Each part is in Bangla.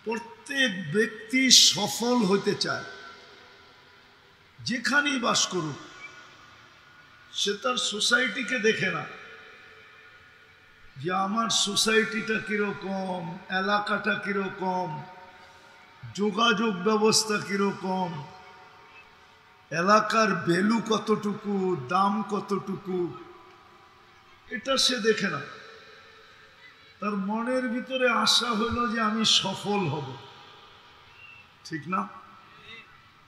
প্রত্যেক ব্যক্তি সফল হতে চায়, যেখানেই বাস করুক। সে তার সোসাইটিকে দেখে না যে আমার সোসাইটিটা কিরকম, এলাকাটা কিরকম, যোগাযোগ ব্যবস্থা কিরকম, এলাকার ভ্যালু কতটুকু, দাম কতটুকু, এটা সে দেখে না। তার মনের ভিতরে আশা হলো যে আমি সফল হব, ঠিক না?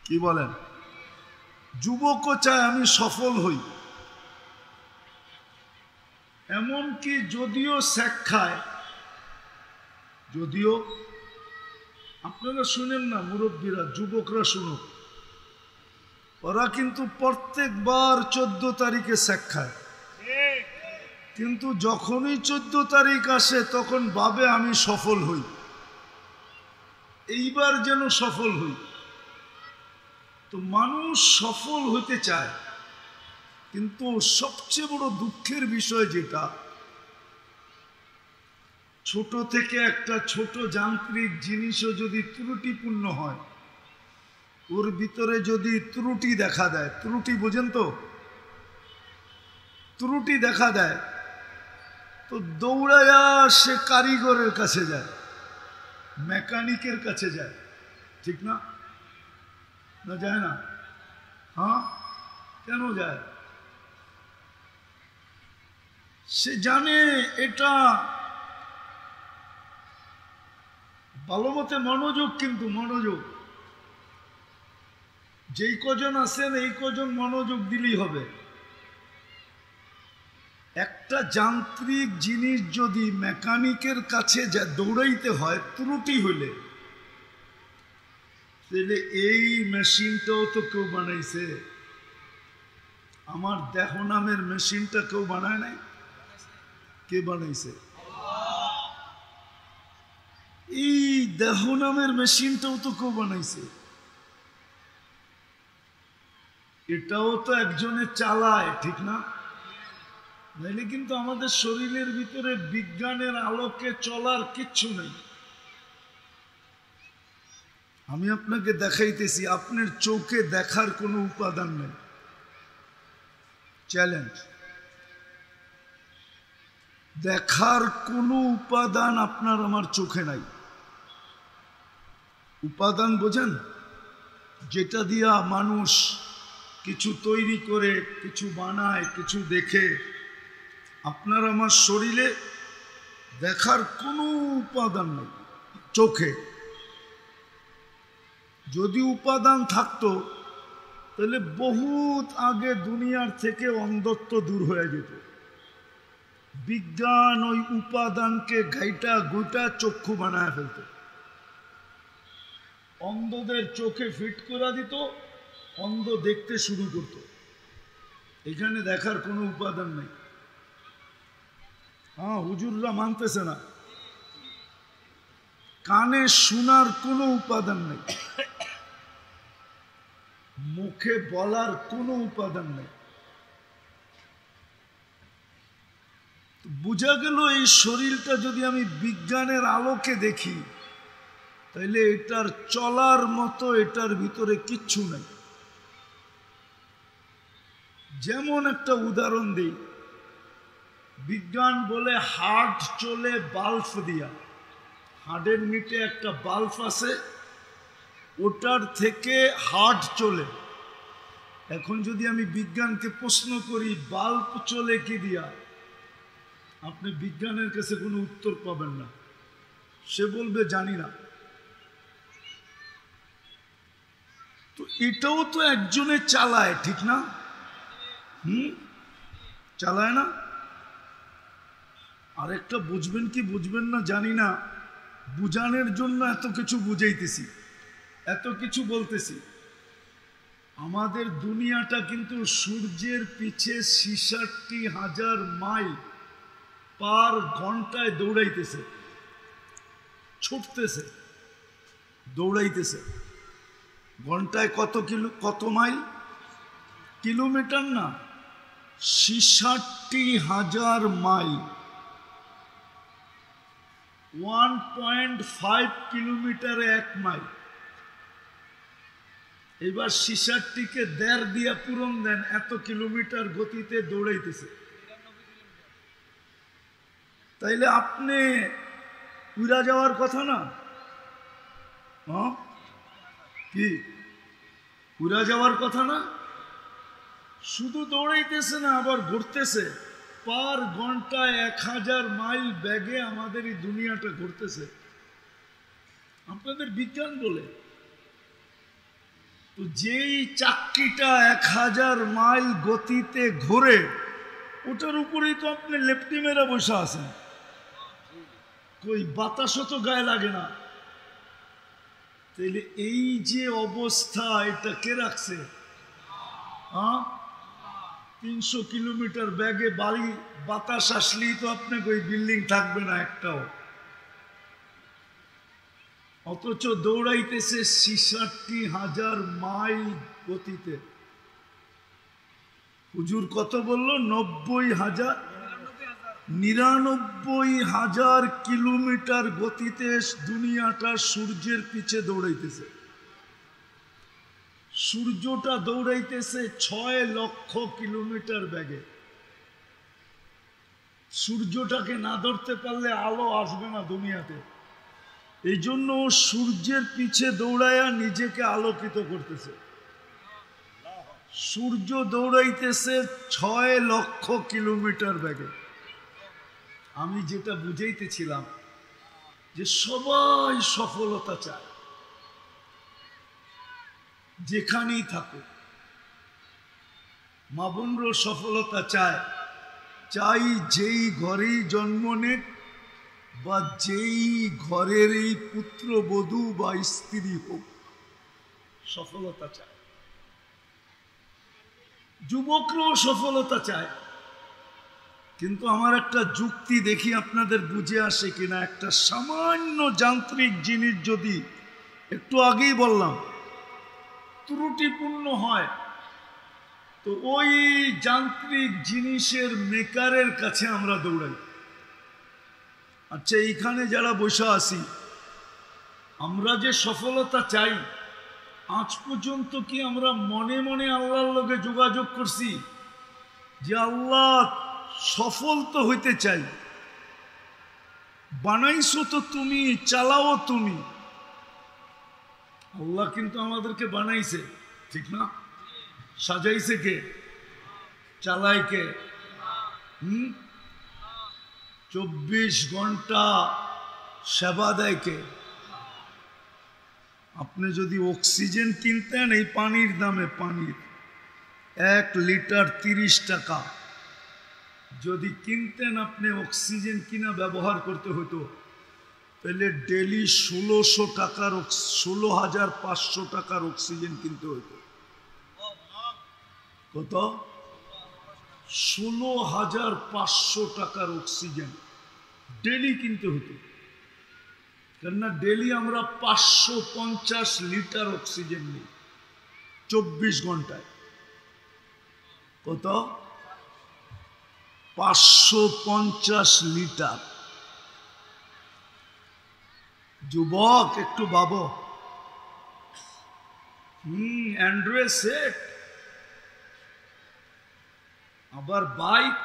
কি বলেন? যুবকও চায় আমি সফল হই। এমনকি যদিও শেখ খায়, যদিও আপনারা শুনেন না, মুরব্বীরা, যুবকরা শুনুক, ওরা কিন্তু প্রত্যেকবার 14 তারিখে শেখ খায়, কিন্তু যখনই 14 তারিখ আসে তখন ভাবে আমি সফল হই, এইবার যেন সফল হই। তো মানুষ সফল হতে চায়, কিন্তু সবচেয়ে বড় দুঃখের বিষয় যেটা, ছোট থেকে একটা ছোট যান্ত্রিক জিনিসও যদি ত্রুটিপূর্ণ হয়, ওর ভিতরে যদি ত্রুটি দেখা দেয়, ত্রুটি বোঝেন তো, ত্রুটি দেখা দেয়, তো দৌড়ায়া সে কারিগরের কাছে যায়, মেকানিকের কাছে যায়, ঠিক না? না যায় না? হ্যাঁ, কেন যায়? সে জানে এটা ভালো মতে মনোযোগ, কিন্তু মনোযোগ যেই কজন আছেন এই কজন মনোযোগ দিলেই হবে। একটা যান্ত্রিক জিনিস যদি মেকানিকের কাছে দৌড়াইতে হয় ত্রুটি হইলে, তাহলে এই মেশিনটাও তো কেউ বানাইছে। আমার দেহ নামের মেশিনটা কেউ বানায় নাই? কে বানাইছে? এই দেহ নামের মেশিনটাও তো কেউ বানাইছে। এটাও তো একজনে চালায়, ঠিক না? নাইলে কিন্তু আমাদের শরীরের ভিতরে বিজ্ঞানের আলোকে চলার কিচ্ছু নেই। আমি আপনাকে দেখাইতেছি, আপনার চোখে দেখার কোনো উপাদান নেই। চ্যালেঞ্জ, দেখার কোনো উপাদান আপনার আমার চোখে নাই। উপাদান বোঝেন? যেটা দিয়া মানুষ কিছু তৈরি করে, কিছু বানায়, কিছু দেখে। আপনার আমার শরীরে দেখার কোনো উপাদান নেই চোখে। যদি উপাদান থাকতো তাহলে বহুত আগে দুনিয়ার থেকে অন্ধত্ব দূর হয়ে যেত। বিজ্ঞান ওই উপাদানকে ঘাইটা গুটা চক্ষু বানায় ফেলত, অন্ধদের চোখে ফিট করে দিত, অন্ধ দেখতে শুরু করত। এখানে দেখার কোনো উপাদান নেই। হ্যাঁ, হুজুররা মানতেছে না। কানে শোনার কোনো উপাদান নেই, মুখে বলার কোনো উপাদান নেই। বোঝা গেল এই শরীরটা যদি আমি বিজ্ঞানের আলোকে দেখি, তাইলে এটার চলার মতো এটার ভিতরে কিচ্ছু নেই। যেমন একটা উদাহরণ দিই, বিজ্ঞান বলে হার্ট চলে বাল্ব দিয়া। হার্টের নিচে একটা বাল্ব আছে, ওটার থেকে হার্ট চলে। এখন যদি আমি বিজ্ঞানকে প্রশ্ন করি বাল্ব চলে কি দিয়া, আপনি বিজ্ঞানের কাছে কোনো উত্তর পাবেন না। সে বলবে জানি না। তো এটাও তো একজনে চালায়, ঠিক না? চালায় না? আরেকটা বুঝবেন কি বুঝবেন না জানি না, বুঝানোর জন্য এত কিছু বুঝাইতেছি, এত কিছু বলতেছি। আমাদের দুনিয়াটা কিন্তু সূর্যের পিছে 66,000 মাইল পার ঘন্টায় দৌড়াইতেছে, ছুটতেছে, দৌড়াইতেছে। ঘন্টায় কত মাইল? কিলোমিটার না, 66,000 মাইল। 1.5 কিলোমিটারে 1 মাইল। এবার 66টিকে 1.5 দিয়া পূরণ দেন, এত কিলোমিটার গতিতে দৌড়াইতেছে। তাইলে আপনি উড়া যাওয়ার কথা না? কি উড়া যাওয়ার কথা না? শুধু দৌড়াইতেছে না, আবার ঘুরতেছে। পার ঘন্টায় 1000 মাইল বেগে আমাদের এই দুনিয়াটা ঘুরতেছে। আপনাদের বিজ্ঞান বলে তো যেই চাকরিটা 1000 মাইল গতিতে ঘোরে, ওটার উপরেই তো আপনি লেপটি মেরা বসে আছেন। কই বাতাসও তো গায়ে লাগে না। তাইলে এই যে অবস্থা, এটা কে রাখছে? 300 কিলোমিটার বেগে বাড়ি বাতাস আসলেই তো আপনাকে ওই বিল্ডিং থাকবে না একটাও। অথচ দৌড়াইতেছে 66,000 মাইল গতিতে। হুজুর কত বললো? 99,000 কিলোমিটার গতিতে দুনিয়াটা সূর্যের পিছে দৌড়াইতেছে। সূর্যটা দৌড়াইতেছে 6 লক্ষ কিলোমিটার বেগে। সূর্যটাকে না ধরতে পারলে আলো আসবে না দুনিয়াতে। এই জন্য সূর্যের পিছে দৌড়ায়া নিজেকে আলোকিত করতেছে। সূর্য দৌড়াইতেছে 6 লক্ষ কিলোমিটার বেগে। আমি যেটা বুঝাইতেছিলাম যে সবাই সফলতা চায়, যেখানেই থাকুক। মা বোনরও সফলতা চায়। চাই যেই ঘরেই জন্ম নেক বা যেই ঘরের এই পুত্রবধূ বা স্ত্রী হোক, সফলতা চায়। যুবকরাও সফলতা চায়। কিন্তু আমার একটা যুক্তি দেখি আপনাদের বুঝে আসে কিনা। একটা সামান্য যান্ত্রিক জিনিস যদি, একটু আগেই বললাম, ত্রুটিপূর্ণ হয়, তো ওই যান্ত্রিক জিনিসের মেকারের কাছে আমরা দৌড়াই। আচ্ছা, এইখানে যারা বসে আছি, আমরা যে সফলতা চাই, আজ পর্যন্ত কি আমরা মনে মনে আল্লাহর লগে যোগাযোগ করছি যে আল্লাহ সফল তো হইতে চাই, বানাইছো তো তুমি, চালাও তুমি। আল্লাহ কিন্তু আমাদেরকে বানাইছে, ঠিক না? সাজাইছে কে? চালায় কে? 24 ঘন্টা সেবা দেয় কে? আপনি যদি অক্সিজেন কিনতেন, এই পানির দামে, পানির 1 লিটার 30 টাকা যদি কিনতেন, আপনি অক্সিজেন কিনা ব্যবহার করতে হতো, তাহলে ডেলি 16,500 টাকার অক্সিজেন কিনতে হতো। কত? 16,500 টাকার অক্সিজেন ডেলি কিনতে হতো। কেননা ডেলি আমরা 550 লিটার অক্সিজেন নিই 24 ঘন্টায়। কত? 550 লিটার। যুবক একটু ভাবো। অ্যান্ড্রয়েড সেট, আবার বাইক,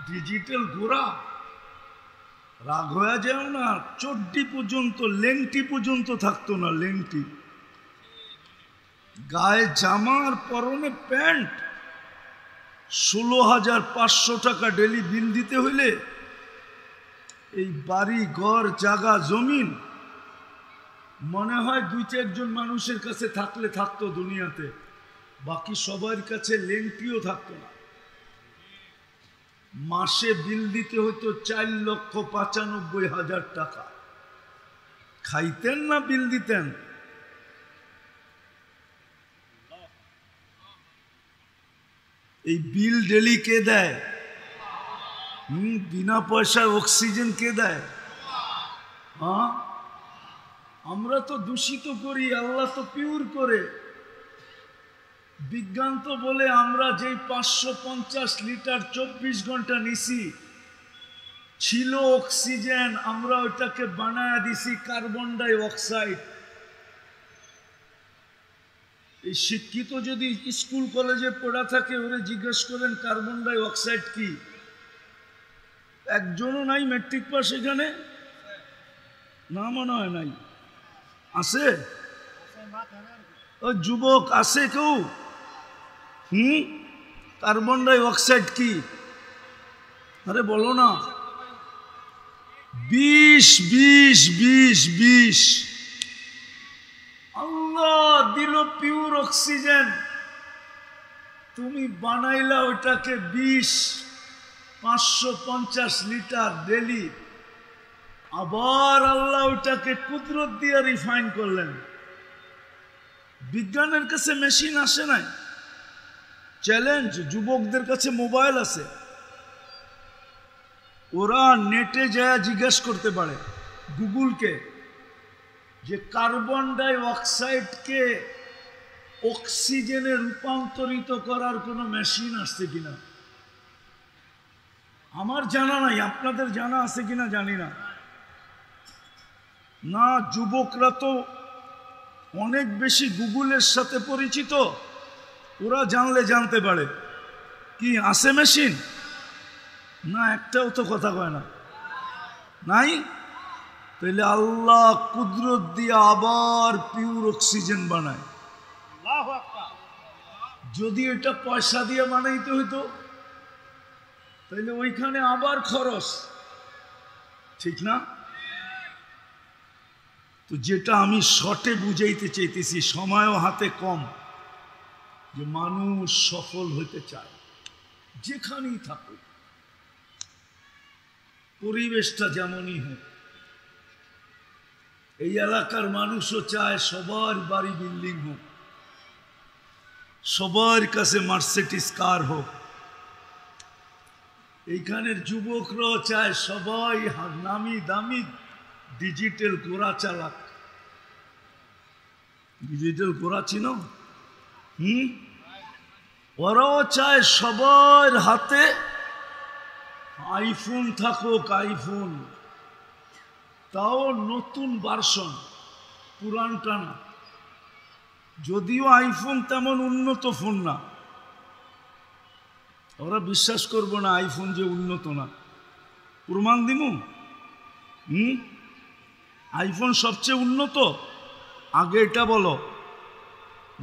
ডিজিটাল ঘোড়া। রাগ হয়ে যাও না, চড্ডি পর্যন্ত, লেংটি পর্যন্ত থাকতো না, লেংটি। গায়ে জামার পরনে প্যান্ট। 16,500 টাকা ডেলি বিল দিতে হইলে এই বাড়ি ঘর জায়গা জমিন মনে হয় 2-4 জন মানুষের কাছে থাকলে থাকতো দুনিয়াতে, বাকি সবার কাছে লেংটিও থাকতো না। মাসে বিল দিতে হতো 4,95,000 টাকা। খাইতেন না বিল দিতেন? এই বিল ডেলি কে দেয়? বিনা পয়সায় অক্সিজেন কে দেয়? আমরা তো দূষিত করি, আল্লাহ তো পিওর করে। বিজ্ঞান তো বলে আমরা যেই 550 লিটার 24 ঘন্টা নিছি, ছিল অক্সিজেন, আমরা ওইটাকে বানায় দিছি কার্বন ডাই অক্সাইড। এই শিক্ষিত যদি স্কুল কলেজে পড়া থাকে, ওরে জিজ্ঞেস করেন কার্বন ডাই অক্সাইড কি, একজনও নাই মেট্রিক পাস এখানে, না মনে হয় নাই, আছে? ও যুবক আছে কেউ? কার্বন ডাই অক্সাইড কি? আরে বলো না। 20 আল্লাহ দিল পিওর অক্সিজেন, তুমি বানাইলা ওইটাকে 550 লিটার ডেলি, আবার আল্লাহ ওইটাকে কুদরত দিয়ে রিফাইন করলেন। বিজ্ঞানের কাছে মেশিন আসে নাই, চ্যালেঞ্জ, যুবকদের কাছে মোবাইল আছে, ওরা নেটে যায় জিজ্ঞেস করতে পারে গুগলকে যে কার্বন ডাই অক্সাইডকে অক্সিজেনে রূপান্তরিত করার কোনো মেশিন আসছে কিনা। আমার জানা নাই, আপনাদের জানা আছে কিনা জানি না। না, যুবকরা তো অনেক বেশি গুগলের সাথে পরিচিত, ওরা জানলে জানতে পারে। কি আছে মেশিন? না, একটাও তো কথা কয় না, নাই। তাহলে আল্লাহ কুদরত দিয়ে আবার পিওর অক্সিজেন বানায়। যদি এটা পয়সা দিয়ে বানাইতে হইতো তাহলে ওইখানে আবার খরচ, ঠিক না? তো যেটা আমি শর্টে বুঝাইতে চাইতেছি, সময়ও হাতে কম, যে মানুষ সফল হতে চায় যেখানেই থাকুক, পরিবেশটা যেমনই হোক। এই এলাকার মানুষও চায় সবার বাড়ি বিল্ডিং হোক, সবার কাছে মার্সিডিজ কার হোক। এইখানের যুবকরাও চায় সবাই নামি দামি ডিজিটাল ঘোড়া চালাক। ডিজিটাল ঘোড়া চিনো? ওরাও চায় সবার হাতে আইফোন থাকুক, আইফোন, তাও নতুন ভার্সন, পুরানটা না। যদিও আইফোন তেমন উন্নত ফোন না, ওরা বিশ্বাস করবো না আইফোন যে উন্নত না। প্রমাণ দিমু? আইফোন সবচেয়ে উন্নত? আগে এটা বলো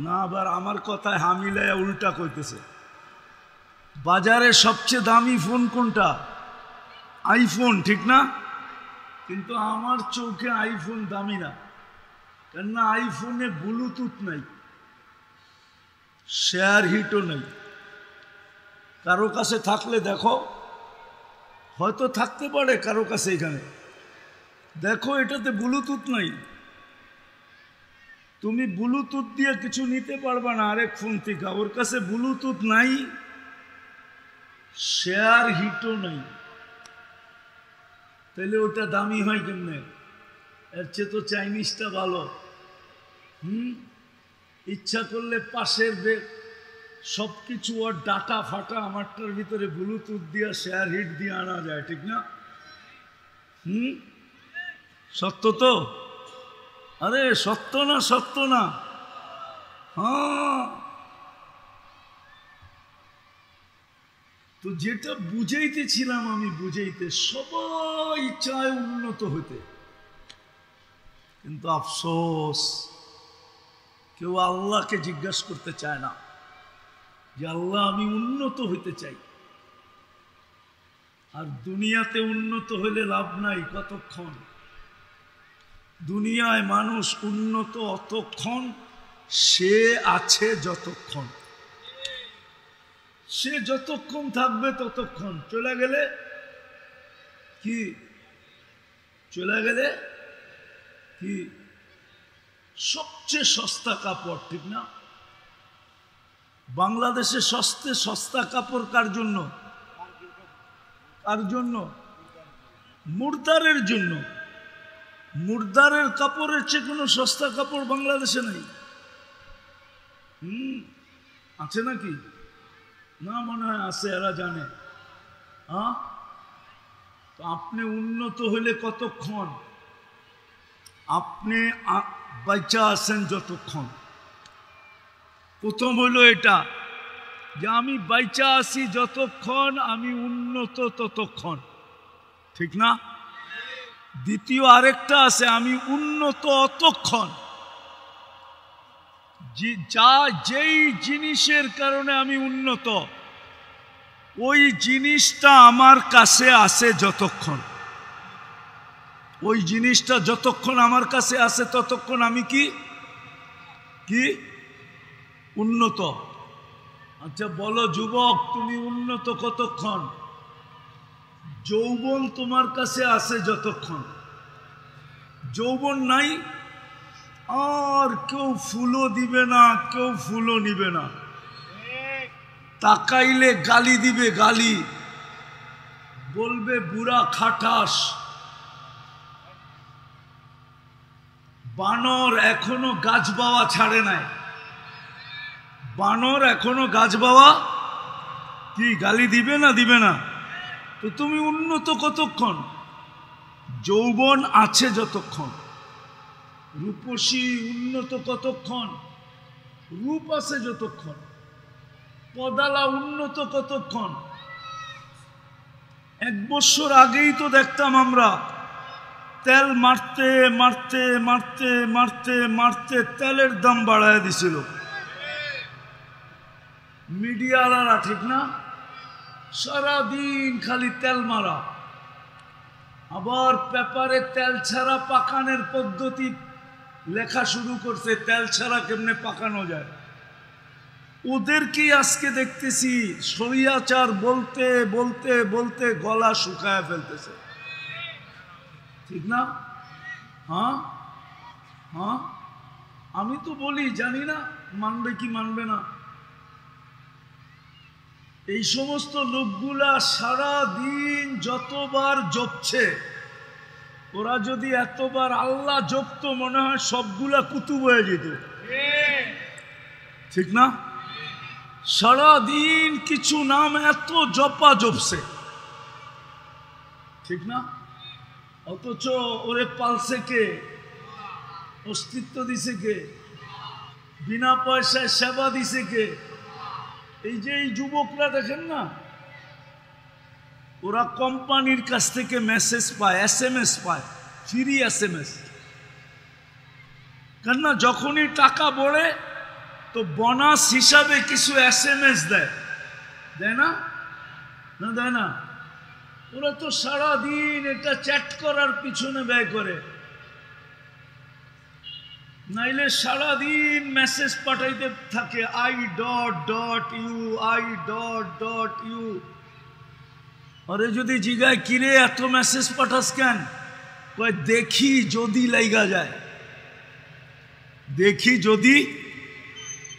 না, আবার আমার কথায় হামিলায় উল্টা কইতেছে। বাজারে সবচেয়ে দামি ফোন কোনটা? আইফোন, ঠিক না? কিন্তু আমার চোখে আইফোন দামি না, কেননা আইফোনে ব্লুটুথ নাই, শেয়ার হিটও নেই। কারো কাছে থাকলে দেখো, হয়তো থাকতে পারে কারো কাছে, এখানে দেখো এটাতে ব্লুটুথ নাই। তুমি ব্লুটুথ দিয়ে কিছু নিতে পারবা না আরেক ফোন থেকে, ওর কাছে ব্লুটুথ নাই, শেয়ার হিটও নাই, তাহলে ওটা দামি হয় কেমনে? এর চেয়ে তো চাইনিজটা ভালো। ইচ্ছা করলে পাশের সবকিছু ওর ডাটা ফাটা আমারটার ভিতরে ব্লুটুথ দিয়ে শেয়ার হিট দিয়ে আনা যায়, ঠিক না? সত্য তো? আরে সত্য না, সত্য না? হ্যাঁ। তো যেটা বুঝাইতেছিলাম আমি, বুঝাইতে সবাই চায় উন্নত হতে, কিন্তু আফসোস কেউ আল্লাহকে জিজ্ঞাসা করতে চায় না যে আল্লাহ আমি উন্নত হইতে চাই। আর দুনিয়াতে উন্নত হইলে লাভ নাই কতক্ষণ। দুনিয়ায় মানুষ উন্নত অতক্ষণ সে আছে যতক্ষণ, সে যতক্ষণ থাকবে ততক্ষণ। চলে গেলে কি? চলে গেলে কি? সবচেয়ে সস্তা কাপড়, ঠিক না? বাংলাদেশে সস্তা কাপড় কার জন্য? কার জন্য? মুর্দারের জন্য। মুর্দারের কাপড়ের চেয়ে কোনো সস্তা কাপড় বাংলাদেশে নেই। আছে নাকি? না, মনে হয় আছে, এরা জানে। তো আপনি উন্নত হলে কতক্ষণ? আপনি বাঁচা আছেন যতক্ষণ। প্রথম হলো এটা যে আমি বাইচা আছি যতক্ষণ, আমি উন্নত ততক্ষণ, ঠিক না? দ্বিতীয় আরেকটা আছে, আমি উন্নত অতক্ষণ যেই জিনিসের কারণে আমি উন্নত, ওই জিনিসটা আমার কাছে আছে যতক্ষণ। ওই জিনিসটা যতক্ষণ আমার কাছে আছে ততক্ষণ আমি কি কি উন্নত। আচ্ছা বলো যুবক, তুমি উন্নত কতক্ষণ? যৌবন তোমার কাছে আছে যতক্ষণ। যৌবন নাই আর কেউ ফুলও দিবে না, কেউ ফুলও নিবে না। তাকাইলে গালি দিবে, গালি বলবে বুড়া খাটাস। বানর এখনো গাছ বাওয়া ছাড়ে নাই। বানর এখনো গাছ বাওয়া কি গালি দিবে না? দিবে না। তো তুমি উন্নত কতক্ষণ? যৌবন আছে যতক্ষণ। রূপসী উন্নত কতক্ষণ? রূপ আছে যতক্ষণ। পদালা উন্নত কতক্ষণ? 1 বছর আগেই তো দেখতাম আমরা তেল মারতে মারতে মারতে মারতে মারতে তেলের দাম বাড়ায় দিছিল মিডিয়াওয়ালারা, ঠিক না? সারাদিন খালি তেল মারা। আবার পেপারে তেল ছাড়া পাকানোর পদ্ধতি লেখা শুরু করছে, তেল ছাড়া কেমনে পাকানো যায়। ওদেরকেই আজকে দেখতেছি স্বৈরাচার বলতে বলতে বলতে গলা শুকায় ফেলতেছে, ঠিক না? হ্যাঁ হ্যাঁ, আমি তো বলি, জানি না মানবে কি মানবে না। এই সমস্ত লোকগুলা সারা দিন যতবার জপছে, ওরা যদি এতবার আল্লাহ জপতো মনে হয় সবগুলা কুতুব হয়ে যেত, ঠিক না? সারা দিন কিছু নাম এত জপা জপছে, ঠিক না? অথচ ওরে পালছে কে? অস্তিত্ব দিছে কে? বিনা পয়সায় সেবা দিছে কে? এই যে এই যুবকরা দেখেন না, ওরা কোম্পানির কাছ থেকে মেসেজ পায়, SMS পায়, ফ্রি SMS। কেননা যখনই টাকা বড়ে তো বোনাস হিসাবে কিছু SMS দেয়, দেয় না? না দেয় না? ওরা তো সারাদিন এটা চ্যাট করার পিছনে ব্যয় করে, নাইলে সারাদিন মেসেজ পাঠাইতে থাকে I.U I.U। আরে যদি জিগায় কিরে এত মেসেজ পাঠাস কেন, কয় দেখি যদি লাইগা যায়, দেখি যদি।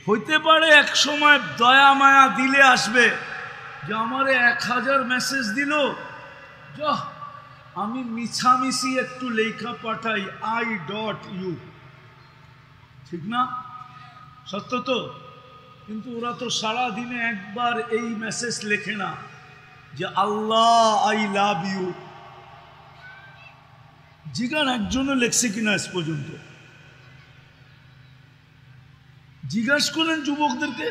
হইতে পারে এক সময় দয়া মায়া দিলে আসবে যে আমারে 1000 মেসেজ দিল, যা আমি মিছামিছি একটু লেখা পাঠাই I.U, ঠিক না? সত্য তো? কিন্তু ওরা তো সারা দিনে একবার এই মেসেজ লেখে না যে আল্লাহ আই লাভ ইউ। জিজ্ঞান একজনে লেখছে কিনা আজ পর্যন্ত? জিজ্ঞাসা করেন যুবকদেরকে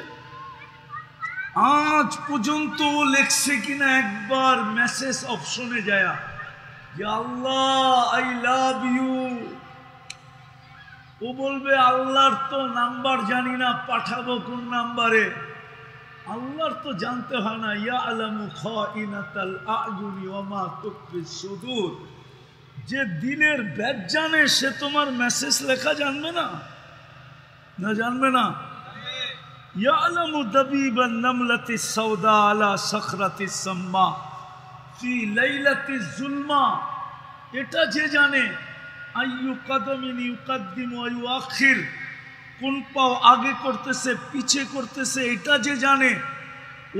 আজ পর্যন্ত লেখছে কিনা একবার মেসেজ অপশনে যায় যে আল্লাহ আই লাভ ইউ। ও বলবে আল্লাহর তো নাম্বার জানি না, পাঠাবো কোন নাম্বারে? আল্লাহর তো জানতে হয় না, ইয়ালামু খাইনাতাল আয়ুনি ওয়া মা তুখফিস সুদূর। যে দিলের ব্যাজ জানে সে তোমার মেসেজ লেখা জানবে না? না জানবে না? ইয়ালামু দাবিবান নামলাতিস সাওদা আলা সাখরাতিস সাম্মা ফি লাইলাতিজ জুলমা। এটা যে জানে আইয়ু কদমিন ইউকদ্দিমু ওয়া ইউআখির, কোন পাও আগে করতেছে পিছে করতেছে, এটা যে জানে,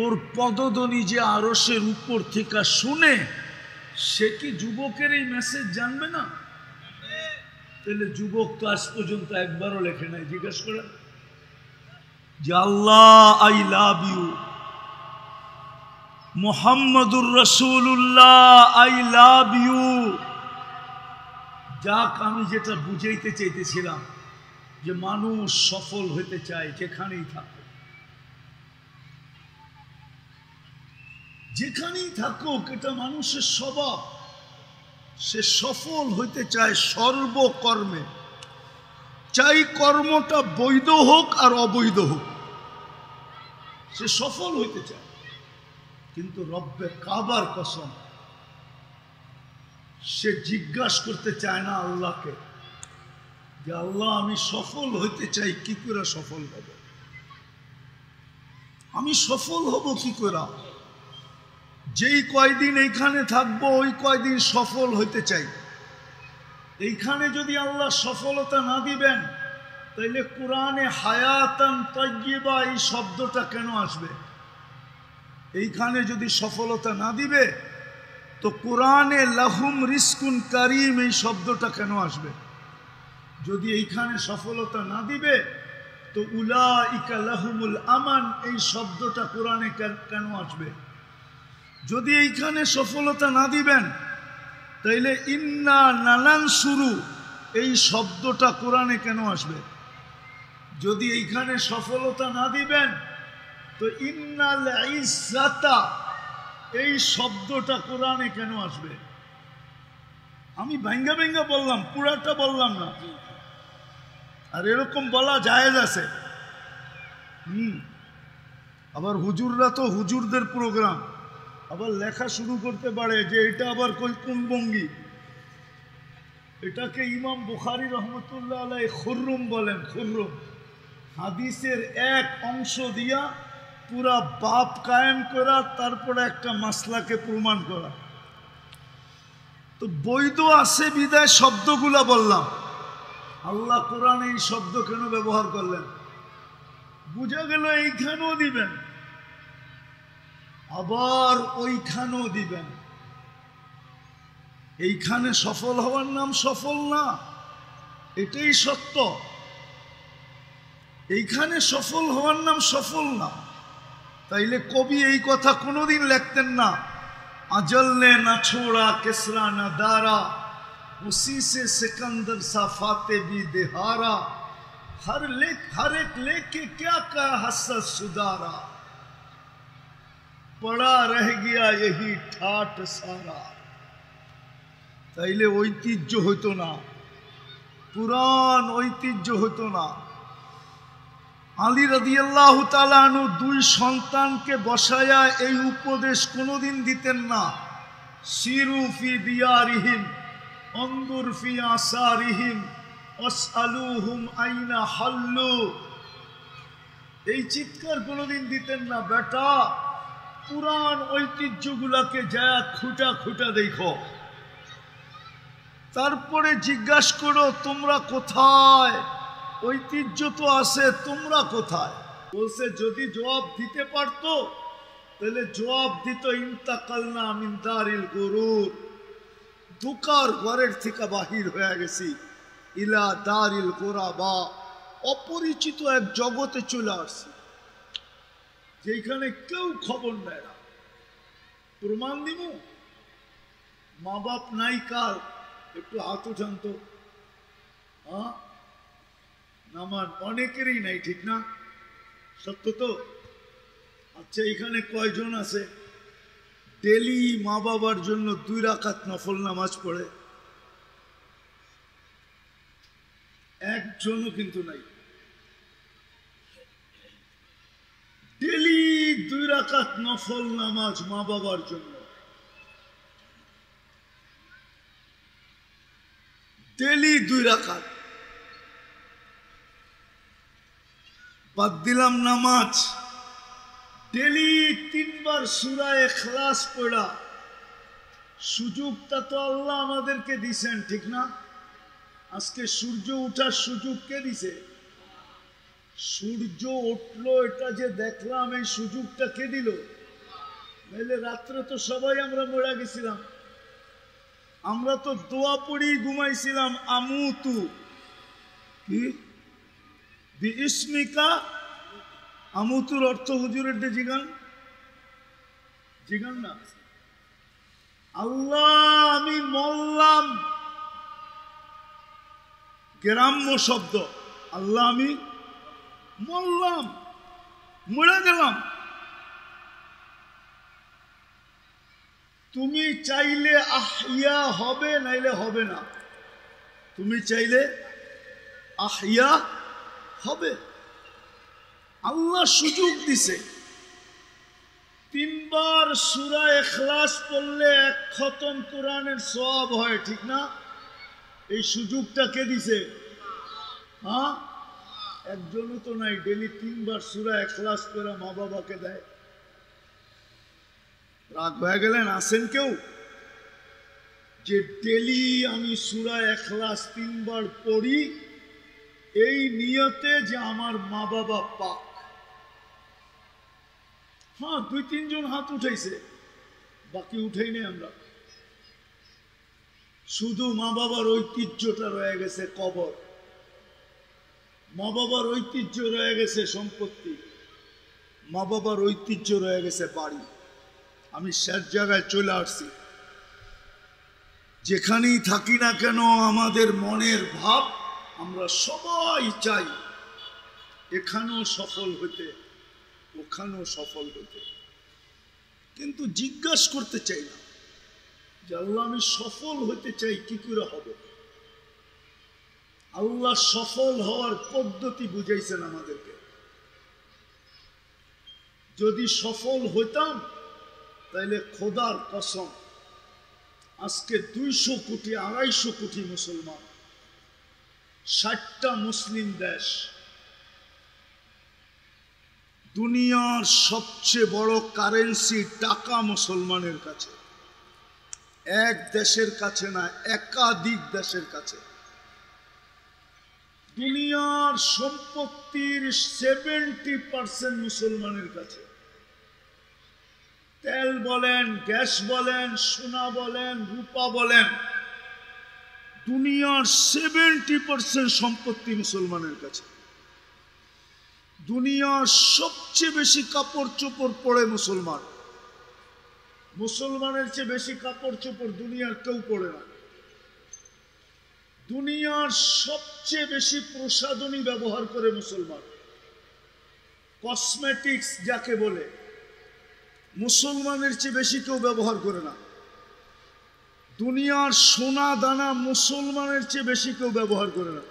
ওর পদধ্বনি যে আরশের উপর থেকে শুনে, সে কি যুবকের এই মেসেজ জানবে না? তাহলে যুবক তো আজ পর্যন্ত একবারও লেখে নাই। জিজ্ঞেস করে যে আল্লাহ আই লাভ ইউ। মুহাম্মাদুর রাসূলুল্লাহ আই লাভ ইউ। যাক, আমি যেটা বুঝাইতে চাইতেছিলাম যে মানুষ সফল হতে চায় যেখানেই থাকুক, যেখানেই থাকুক, এটা মানুষের স্বভাব। সে সফল হইতে চায় সর্বকর্মে, চাই কর্মটা বৈধ হোক আর অবৈধ হোক, সে সফল হইতে চায়। কিন্তু রব্বে কাবার কসম, সে জিজ্ঞাসা করতে চায় না আল্লাহকে যে আল্লাহ আমি সফল হইতে চাই, কি করে সফল হব, আমি সফল হব কি করে? যেই কয়দিন এইখানে থাকবো ওই কয়দিন সফল হইতে চাই। এইখানে যদি আল্লাহ সফলতা না দিবেন, তাইলে কোরআনে হায়াতান তাইয়্যিবা এই শব্দটা কেন আসবে? এইখানে যদি সফলতা না দিবে, তো কোরআনে লাহুম রিজকুন কারীম এই শব্দটা কেন আসবে? যদি এইখানে সফলতা না দিবে, তো উলাইকা লাহুমুল আমান এই শব্দটা কোরআনে কেন আসবে? যদি এইখানে সফলতা না দিবেন, তাইলে ইন্না নানানসুরু এই শব্দটা কোরআনে কেন আসবে? যদি এইখানে সফলতা না দিবেন, তো ইন্নাল ইজ্জাতা এই শব্দটা কোরআনে কেন আসবে? আমি ভাঙ্গা ভাঙ্গা বললাম, পুরাটা বললাম না। আর এরকম বলা জায়েজ আছে। আবার হুজুররা তো হুজুরদের প্রোগ্রাম, আবার লেখা শুরু করতে পারে যে এটা আবার কোন ভঙ্গি। এটাকে ইমাম বুখারী রহমতুল্লাহ আলাইহি খুররুম বলেন। খুররুম হাদিসের এক অংশ দিয়া পুরা বাপ কায়েম করা, তারপরে একটা মাসলাকে প্রমাণ করা। তো বৈধ আছে বিদায় শব্দগুলা বললাম। আল্লাহ কোরআনে এই শব্দ কেন ব্যবহার করলেন? বুঝা গেল এইখানেও দিবেন, আবার ওইখানেও দিবেন। এইখানে সফল হওয়ার নাম সফল না, এটাই সত্য। এইখানে সফল হওয়ার নাম সফল না। তাইলে কবি এই কথা কোনোদিন লিখতেন না, अजल ने न छोड़ा किसरा न दारा, उसी से सिकंदर सा फाते भी दिहारा, हर एक लेके क्या कहा हसरत सुधारा, पड़ा रह गया यही ठाट सारा। তাইলে ঐতিহ্য হইতো না, পুরান ঐতিহ্য হইতো না। আলী রাদিয়াল্লাহু তাআলা আনহু দুই সন্তানকে বসায়া এই উপদেশ কোনোদিন দিতেন না, সিরু ফি দিয়ারিহিম অনদুর ফি আসারিহিম ওয়াসআলুহুম আইনা হাল্লু। এই চিৎকার কোনোদিন দিতেন না, বেটা পুরান ঐতিহ্যগুলাকে যায় খুঁটা খুঁটা দেখো, তারপরে জিজ্ঞাসা করো তোমরা কোথায়, ঐতিহ্য তো আছে, তোমরা কোথায়? বলছে যদি জবাব দিতে পারতো তাহলে জবাব দিত ইন্তাকালনা মিন দারিল গুরুর, দুকার ঘরের থেকে বাহির হয়ে গেছি, ইলা দারিল গুরাবা, অপরিচিত এক জগতে চলে আসছি যেখানে কেউ খবর নেয় না। প্রমাণ দিব, মা বাপ নাই কার, একটু হাত উঠান তো। হ্যাঁ, নামান অনেকেরই নাই, ঠিক না? সত্য তো? আচ্ছা, এখানে কয়জন আছে ডেলি মা বাবার জন্য 2 রাকাত নফল নামাজ পড়ে? একজনও কিন্তু নাই। ডেলি 2 রাকাত নফল নামাজ মা বাবার জন্য, ডেলি 2 রাকাত। বাদ দিলাম নামাজ, ডেলি 3 বার সূরা ইখলাস পড়া। সুযোগটা তো আল্লাহ আমাদেরকে দিছেন, ঠিক না? আজকে সূর্য ওঠার সুযোগ কে দিছে? সূর্য উঠলো এটা যে দেখলাম, এই সুযোগটা কে দিল? নাইলে রাত্রে তো সবাই আমরা মরে গেছিলাম। আমরা তো দোয়া পড়ি ঘুমাইছিলাম, আমুতু কি বিইসমিকা। আমুতুর অর্থ হুজুরের জিগান, জিগান না, আল্লাহ আমি মরলাম, গ্রাম্য শব্দ, আল্লাহ আমি মরলাম, মরে গেলাম। তুমি চাইলে আহিয়া হবে, নাইলে হবে না। তুমি চাইলে আহিয়া হবে। আল্লাহ সুযোগ দিছে, 3 বার সূরা ইখলাস পড়লে 1 খতম কোরআনের সওয়াব হয়, ঠিক না? এই সুযোগটা কে দিছে? হ্যাঁ, একজনও তো নাই ডেলি 3 বার সূরা ইখলাস করে মা বাবাকে দেয়। রাগ হয়ে গেলেন? আছেন কেউ যে ডেলি আমি সূরা ইখলাস 3 বার পড়ি এই নিয়তে যে আমার মা বাবা পাক? হ্যাঁ, 2-3 জন হাত উঠাইছে, বাকি উঠাই নেই আমরা। শুধু মা বাবার ঐতিহ্যটা রয়ে গেছে কবর, মা বাবার ঐতিহ্য রয়ে গেছে সম্পত্তি, মা বাবার ঐতিহ্য রয়ে গেছে বাড়ি। আমি শেষ জায়গায় চলে আসছি। যেখানেই থাকি না কেন আমাদের মনের ভাব, আমরা সবাই চাই এখানেও সফল হতে, ওখানেও সফল হতে, কিন্তু জিজ্ঞাসা করতে চাই না যে আল্লাহ আমি সফল হতে চাই, কি করে হবে? আল্লাহ সফল হওয়ার পদ্ধতি বুঝাইছেন আমাদেরকে। যদি সফল হইতাম তাইলে খোদার কসম আজকে 200 কোটি 250 কোটি মুসলমান, 60টা মুসলিম দেশ, দুনিয়ার সবচেয়ে বড় কারেন্সি টাকা মুসলমানের কাছে, এক দেশের কাছে না, একাধিক দেশের কাছে। দুনিয়ার সম্পত্তির 70% মুসলমানের কাছে। তেল বলেন, গ্যাস বলেন, সোনা বলেন, রূপা বলেন, দুনিয়ার 70% সম্পত্তি মুসলমানের কাছে। দুনিয়ার সবচেয়ে বেশি কাপড় চোপড় পরে মুসলমান, মুসলমানের চেয়ে বেশি কাপড় চোপড় দুনিয়ার কেউ পরে না। দুনিয়ার সবচেয়ে বেশি প্রসাধনী ব্যবহার করে মুসলমান, কসমেটিক্স যাকে বলে, মুসলমানের চেয়ে বেশি কেউ ব্যবহার করে না। দুনিয়ার সোনা দানা মুসলমানের চেয়ে বেশি কেউ ব্যবহার করে না।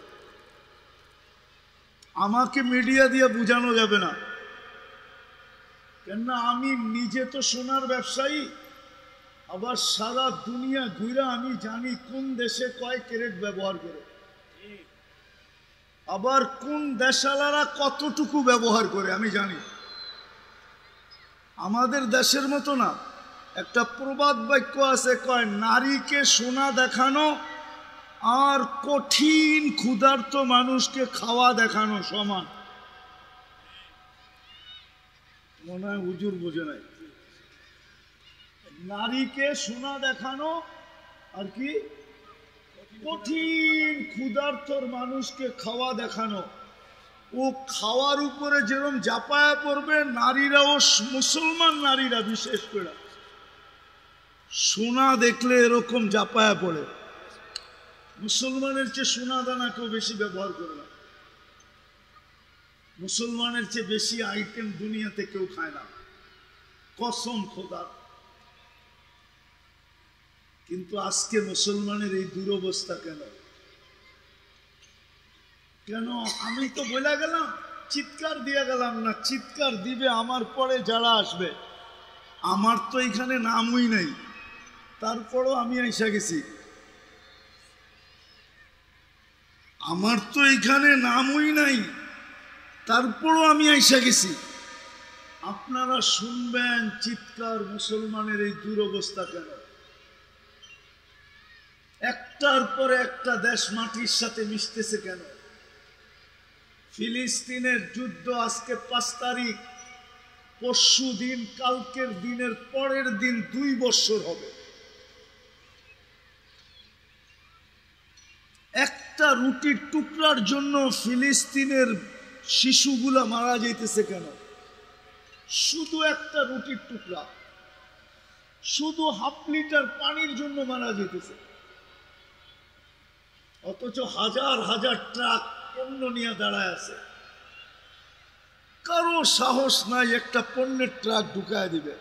আমাকে মিডিয়া দিয়ে বোঝানো যাবে না, কেননা আমি নিজে তো সোনার ব্যবসায়ী, আবার সারা দুনিয়া ঘুরে আমি জানি কোন দেশে কয় ক্যারেট ব্যবহার করে, আবার কোন দেশালারা কতটুকু ব্যবহার করে আমি জানি। আমাদের দেশের মতো না, একটা প্রবাদ বাক্য আছে, কয় নারীকে সোনা দেখানো আর কঠিন ক্ষুধার্ত মানুষকে খাওয়া দেখানো সমান। মনে হয় হুজুর বোঝে নাই। নারীকে সোনা দেখানো আর কি কঠিন ক্ষুধার্তর মানুষকে খাওয়া দেখানো। ও খাওয়ার উপরে যেরকম জাপায়া পড়বে, নারীরাও, মুসলমান নারীরা বিশেষ করে সোনা দেখলে এরকম জাপায়া পড়ে। মুসলমানের চেয়ে সোনা দানা কেউ বেশি ব্যবহার করে না, মুসলমানের চেয়ে বেশি আইটেম দুনিয়াতে কেউ খায় না, কসম খোদা। কিন্তু আজকে মুসলমানের এই দুরবস্থা কেন? কেন? আমি তো বলে গেলাম, চিৎকার দিয়ে গেলাম না, চিৎকার দিবে আমার পরে যারা আসবে। আমার তো এখানে নামই নাই, তারপরও আমি আইসা গেছি। আমার তো এখানে নামই নাই, তারপরও আমি আইসা গেছি। আপনারা শুনবেন চিৎকার, মুসলমানের এই দুরবস্থা কেন? একটার পরে একটা দেশ মাটির সাথে মিশতেছে কেন? ফিলিস্তিনের যুদ্ধ আজকে 5 তারিখ, পরশু দিন, কালকের দিনের পরের দিন 2 বছর হবে। একটা রুটির টুকরার জন্য ফিলিস্তিনের শিশুগুলা মারা যাইতেছে কেন? শুধু একটা রুটির টুকরা। শুধু হাফ লিটার পানির জন্য মারা যেতেছে, অথচ হাজার হাজার ট্রাক পণ্য নিয়ে দাঁড়ায় আছে। কারো সাহস নাই একটা পণ্যের ট্রাক ঢুকায় দিবে।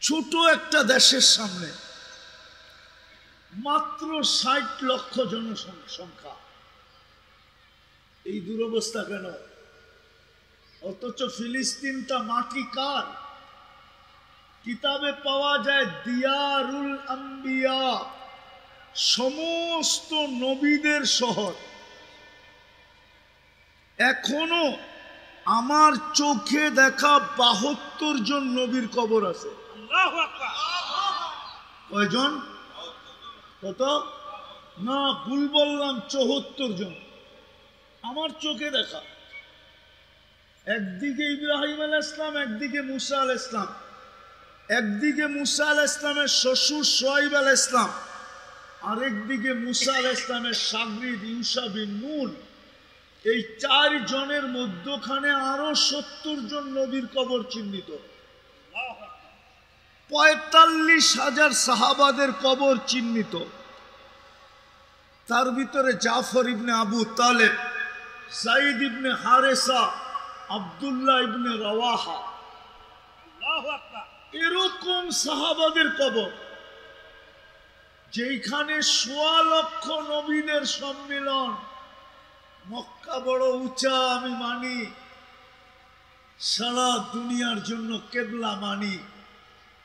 ছোট একটা দেশের সামনে মাত্র 60 লক্ষ জনসংখ্যা, এই দুরবস্থা কেন? অথচ ফিলিস্তিনটা মাটি কার? কিতাবে পাওয়া যায় দিয়ারুল আম্বিয়া, সমস্ত নবীদের শহর। এখনো আমার চোখে দেখা 72 জন নবীর কবর আছে। কয়জন? কত? না, ভুল বললাম, 74 জন আমার চোখে দেখা। একদিকে ইব্রাহিম আলাইহিস সালাম, একদিকে মুসা আলাইহিস সালাম, একদিকে মুসা আলাইহিস সালামের শ্বশুর শুআয়ব আলাইহিস সালাম, আরেকদিকে মুসা আলাইহিস সালামের শাগরিদ ইউশা বিন নুন। এই 4 জনের মধ্যখানে আরো 70 জন নবীর কবর চিহ্নিত। 45,000 সাহাবাদের কবর চিহ্নিত। তার ভিতরে জাফর ইবনে আবু তালেব, সাইদ ইবনে হারেসা, আব্দুল্লাহ ইবনে রাওয়াহা, এরকম সাহাবাদের কবর। যেখানে 1.25 লক্ষ নবীদের সম্মিলন। মক্কা বড় উঁচা আমি মানি, সারা দুনিয়ার জন্য কেবলা মানি,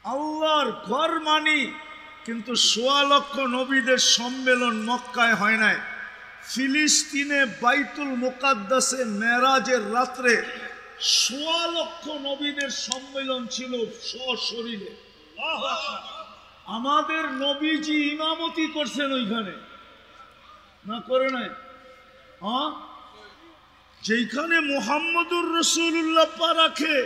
আল্লাহর ঘর মানি, কিন্তু 1.25 লক্ষ নবীদের সম্মেলন মক্কায় হয় নাই। ফিলিস্তিনে বাইতুল মুকাদ্দাসে মেরাজের রাত্রে 1.25 লক্ষ নবীদের সম্মেলন ছিল সশরীরে। আমাদের নবীজি ইমামতি করছেন ওইখানে, না করে নাই? যেখানে মুহাম্মদুর রাসূলুল্লাহ পা রাখে।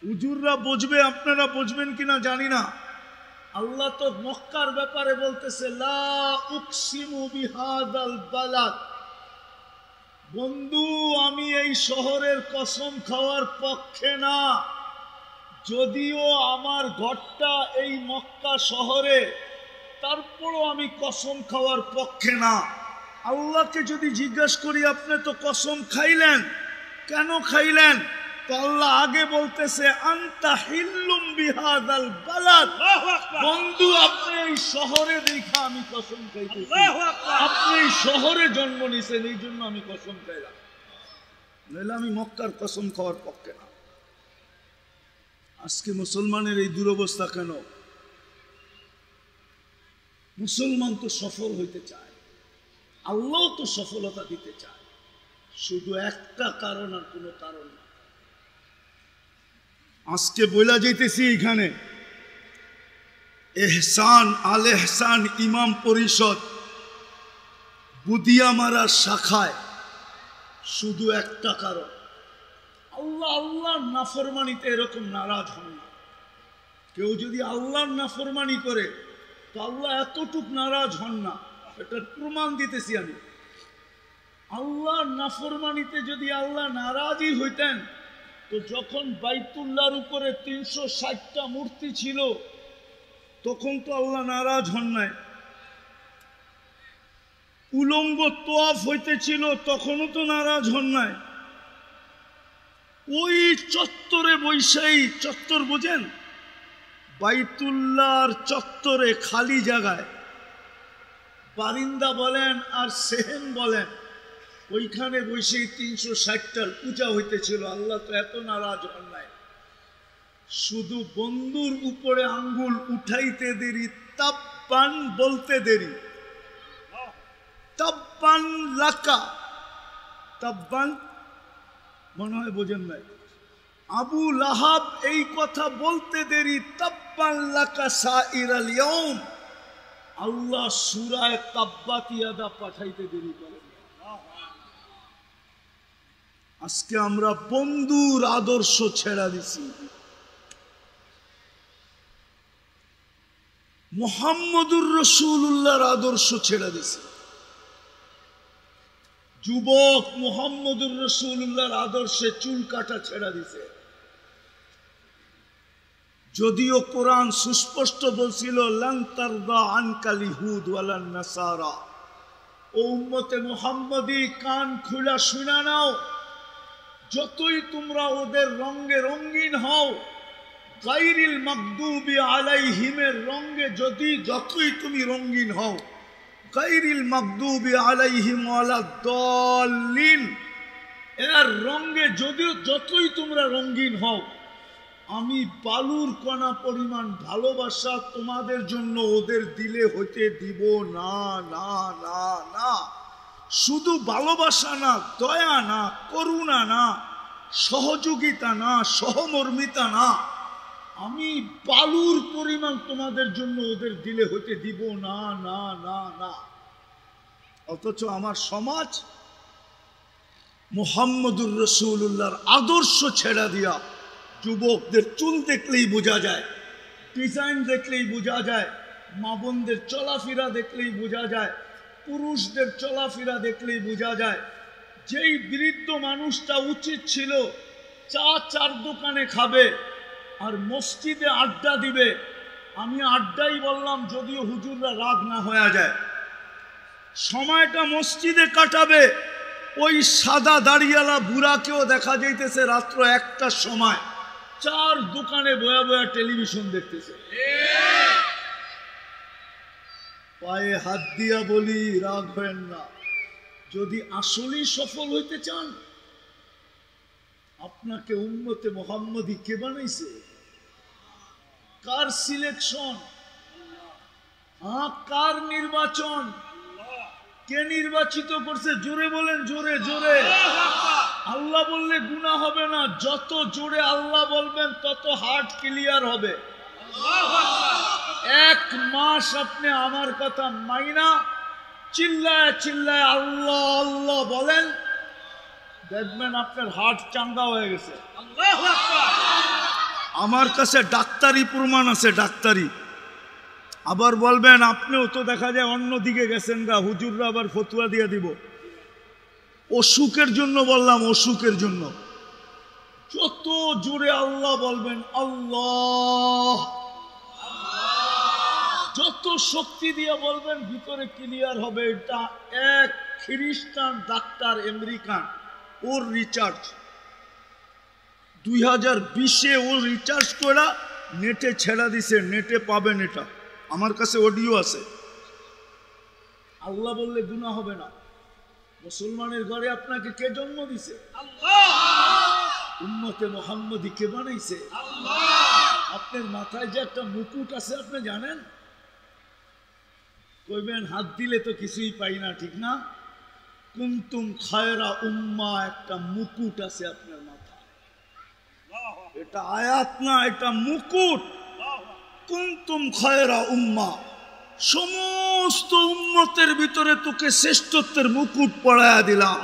হুজুররা বুঝবে, আপনারা বুঝবেন কিনা জানি না। আল্লাহ তো মক্কার ব্যাপারে বলতেছে, লা উকসিমু বিহাদাল বালাদ। বন্ধু, আমি এই শহরের কসম খাওয়ার পক্ষে না, যদিও আমার ঘরটা এই মক্কা শহরে, তারপরও আমি কসম খাওয়ার পক্ষে না। আল্লাহকে যদি জিজ্ঞাসা করি, আপনি তো কসম খাইলেন, কেন খাইলেন? তো আল্লাহ আগে বলতেছে, আনতা হিল্লুম বিহাদাল বালাদ। বন্ধু, আপনি এই শহরে দেখা আমি কসম খাইতেছি। আপনি এই শহরে জন্ম নিছেন, এই জন্য আমি কসম খাইলাম, নইলে আমি মক্কার কসম খাওয়ার পক্ষে না। আজকে মুসলমানের এই দুরবস্থা কেন? মুসলমান তো সফল হইতে চায়, আল্লাহ তো সফলতা দিতে চায়, শুধু একটা কারণ আর কোনো কারণ না। আজকে বলা যাইতেছি এখানে এহসান আল এহসান ইমাম পরিষদ বুদিয়ামারা শাখায় শুধু একটা কারণ, আল্লাহ আল্লাহর নাফরমানিতে এরকম নারাজ হন না। কেউ যদি আল্লাহর নাফরমানি করে তো আল্লাহ এতটুক নারাজ হন না, এটার প্রমাণ দিতেছি আমি। আল্লাহর নাফরমানিতে যদি আল্লাহ নারাজই হইতেন, তো যখন বাইতুল্লাহর উপরে 360টা মূর্তি ছিল, তখন তো আল্লাহ নারাজ হন নাই। উলঙ্গ তোয়াফ হইতেছিল, তখনও তো নারাজ হন নাই। ওই চত্বরে বৈশাই, চত্বর বোঝেন, বাইতুল্লাহর চত্বরে খালি জায়গায়, বারিন্দা বলেন আর সেহেন বলেন, ওইখানে বৈশাই 360টার পূজা হইতেছিল। আল্লাহ তো এত নারাজ হন নাই। শুধু বন্ধুর উপরে আঙ্গুল উঠাইতে দেরি, তাব্বান বলতে দেরি, তাব্বান লাকা, তাব্বান মনে হয় বোঝেন নাই। আবু লাহাব এই কথা বলতে দেরি, তাব্বান লাকা সাইরাল ইয়াউম, আল্লাহ সূরায়ে তাব্বাত ইয়াদা পাঠাইতে দেরি করেন। আজকে আমরা বন্ধুর আদর্শ ছেড়া দিছি, মুহাম্মদুর রাসূলুল্লাহর আদর্শ ছেড়া দিছি। যুবক মুহাম্মদুর রাসূলুল্লাহর আদর্শে চুল কাটা ছেড়া দিছে, যদিও কোরআন সুস্পষ্ট বলছিল লান তারদা আনকাল ইহুদ ওয়ালান নাসারা, ও উম্মতে মুহাম্মদী কান খুলা শুনে নাও, যতই তোমরা ওদের রঙে রঙিন হও, গায়রিল মাগদুবি আলাইহিমের রঙে যতই তুমি রঙিন হও, গায়রিল মাগদুবি আলাইহিম ওয়ালাদ-দাল্লিন এর রঙে যতই তোমরা রঙিন হও, আমি বালুর কণা পরিমাণ ভালোবাসা তোমাদের জন্য ওদের দিলে হতে দিব না না না না। শুধু ভালোবাসা না, দয়া না, করুণা না, সহযোগিতা না, সহমর্মিতা না, আমি বালুর পরিমাণ তোমাদের জন্য ওদের দিলে হতে দিব না না না না। অথচ আমার সমাজ মুহাম্মদুর রাসূলুল্লাহর আদর্শ ছেড়া দিয়া যুবকদের চুল দেখলেই বোঝা যায়, ডিজাইন দেখলেই বোঝা যায়, মা বোনদের চলাফেরা দেখলেই বোঝা যায়, পুরুষদের চলাফেরা দেখলেই বোঝা যায়। যেই বৃদ্ধ মানুষটা উচিত ছিল চার দোকানে খাবে আর মসজিদে আড্ডা দিবে, আমি আড্ডাই বললাম যদিও হুজুররা রাগ না হয়ে যায়, সময়টা মসজিদে কাটাবে, ওই সাদা দাড়িয়ালা বুড়াকেও দেখা যাইতেছে রাত্র 1টার সময় 4 দোকানে বয়া বয়া টেলিভিশন দেখতেছে। পায়ে হাত দিয়া বলি, রাগ হয় না, যদি আসলেই সফল হইতে চান, আপনাকে উম্মতে মুহাম্মদী কে বানাইছে? Car selection? কার নির্বাচন? কে নির্বাচিত করছে? জোরে বলেন, জোরে জোরে। আল্লাহ বললে গুনাহ হবে না, যত জোরে আল্লাহ বলবেন তত হার্ট ক্লিয়ার হবে। 1 মাস আপনি আমার কথা মাইনা চিল্লায় চিল্লায় আল্লাহ আল্লাহ বলেন, দেখবেন আপনার হার্ট চাঙ্গা হয়ে গেছে। আমার কাছে ডাক্তারি প্রমাণ আছে, ডাক্তারি। আবার বলবেন আপনিও তো দেখা যায় অন্যদিকে গেছেন গা, হুজুররা আবার ফতুয়া দিয়ে দিব। অসুখের জন্য বললাম, অসুখের জন্য যত জোরে আল্লাহ বলবেন, আল্লাহ, যত শক্তি দিয়ে বলবেন ভিতরে ক্লিয়ার হবে। এটা এক খ্রিস্টান ডাক্তার আমেরিকান, ওর রিচার্জ 2020-এ ও রিচার্জ করে নেটে ছেড়া দিছে, নেটে পাবেন, এটা আমার কাছে অডিও আছে। আল্লাহ বললে গুনাহ হবে না। মুসলমানের ঘরে আপনাকে কে জন্ম দিছে? আল্লাহ। উম্মতে মুহাম্মদী কে বানাইছে? আল্লাহ। আপনার মাথায় যে একটা মুকুট আছে আপনি জানেন? কইবেন হাত দিলে তো কিছুই পাই না, ঠিক না? কুনতুম খায়রা উম্মা, একটা মুকুট আছে আপনার মাথায়। এটা আয়াত না, এটা মুকুট। কুনতুম খায়রা উম্মা, সমস্ত উম্মতের ভিতরে তোকে শ্রেষ্ঠত্বের মুকুট পরায়া দিলাম।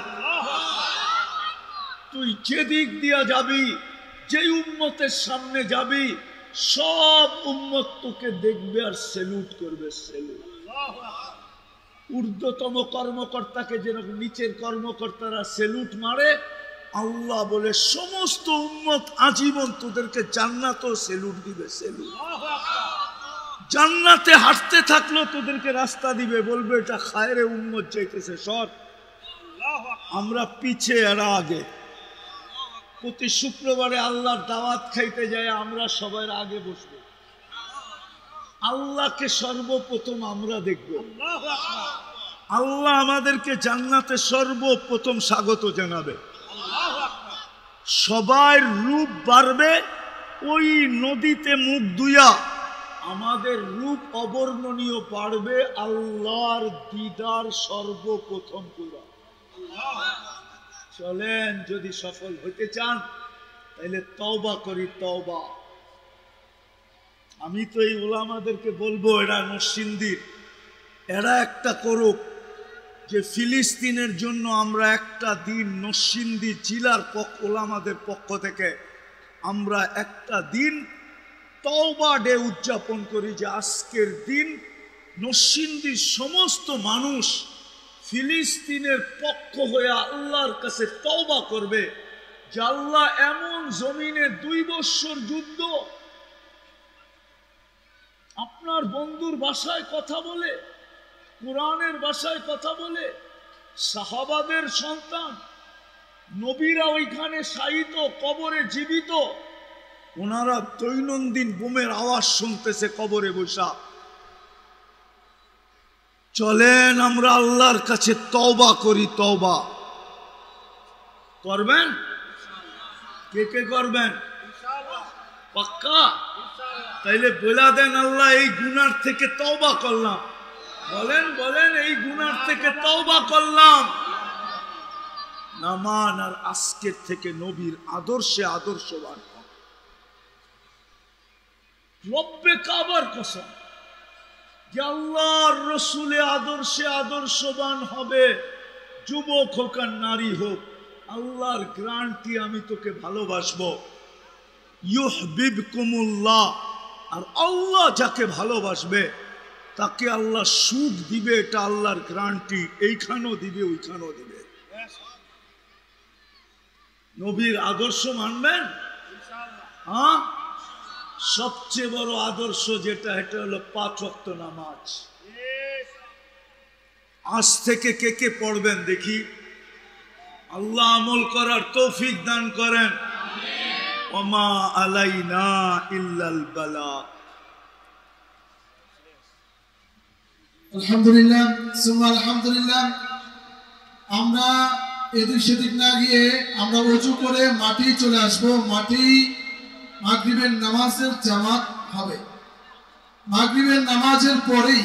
তুই যেদিক দিয়া যাবি, যেই উম্মতের সামনে যাবি, সব উম্মত তোকে দেখবে আর সেলুট করবে। সেলুট। ঊর্ধ্বতম কর্মকর্তাকে যেরকম নিচের কর্মকর্তারা সেলুট মারে, আল্লাহ বলে সমস্ত উম্মত আজীবন তোদেরকে জান্নাতও সেলুট দিবে। সেলুট। জান্নাতে হাঁটতে থাকলো তোদেরকে রাস্তা দিবে, বলবে এটা খায়রে উম্মত চাইতেছে, সর। আমরা পিছে, এরা আগে। প্রতি শুক্রবারে আল্লাহর দাওয়াত খাইতে যায়, আমরা সবার আগে বসবো। আল্লাহকে সর্বপ্রথম আমরা দেখব। আল্লাহ আমাদেরকে জান্নাতে সর্বপ্রথম স্বাগত জানাবে। সবাই রূপ বাড়বে, ওই নদীতে মুখ ধুইয়া আমাদের রূপ অবর্ণনীয় বাড়বে। আল্লাহর দিদার সর্বপ্রথম পুরা। চলেন, যদি সফল হতে চান তাহলে তওবা করি, তওবা। আমি তো এই ওলামাদেরকে বলবো, এরা নরসিংদীর, এরা একটা করুক যে ফিলিস্তিনের জন্য আমরা একটা দিন নরসিংদী জেলার ওলামাদের পক্ষ থেকে আমরা একটা দিন তওবা ডে উদযাপন করি, যে আজকের দিন নরসিংদীর সমস্ত মানুষ ফিলিস্তিনের পক্ষ হয়ে আল্লাহর কাছে তওবা করবে যে আল্লাহ, এমন জমিনে 2 বছর যুদ্ধ, আপনার বন্ধুর ভাষায় কথা বলে, কোরআনের ভাষায় কথা বলে, সাহাবাদের সন্তান, নবীরা ওইখানে শায়িত, কবরে জীবিত, ওনারা দৈনন্দিন বোমের আওয়াজ শুনতেছে কবরে বসা। চলেন আমরা আল্লাহর কাছে তওবা করি। তওবা করবেন? কে কে করবেন? পাক্কা? তাইলে বলে দেন, আল্লাহ এই গুনার থেকে তওবা করলাম। বলেন বলেন, এই গুনার থেকে তওবা করলাম। নামান আর আজকের থেকে নবীর আদর্শে আদর্শবান হন। রব্বে কাবার কসম, যে আল্লাহর রসুলে আদর্শে আদর্শবান হবে, যুবক হোক আর নারী হোক, আল্লাহর গ্যারান্টি আমি তোকে ভালোবাসবো। ইউহিব্বুকুমুল্লাহ, আর আল্লাহ যাকে ভালোবাসবে তাকে আল্লাহ সুখ দিবে, এটা আল্লাহর গ্যারান্টি। এইখানেও দিবে, ওইখানেও দিবে। নবীর আদর্শ মানবেন? হ্যাঁ, সবচেয়ে বড় আদর্শ যেটা, এটা হলো 5 ওয়াক্ত নামাজ। আজ থেকে কে কে পড়বেন দেখি? আল্লাহ আমল করার তৌফিক দান করেন। ওমা আলাইনা ইল্লাল বালাগ। আলহামদুলিল্লাহ, সুম্মা আলহামদুলিল্লাহ। আমরা এদিক সেদিক না গিয়ে আমরা ওযু করে মাটি চলে আসবো। মাটি মাগরিবের নামাজের জামাত হবে। মাগরিবের নামাজের পরেই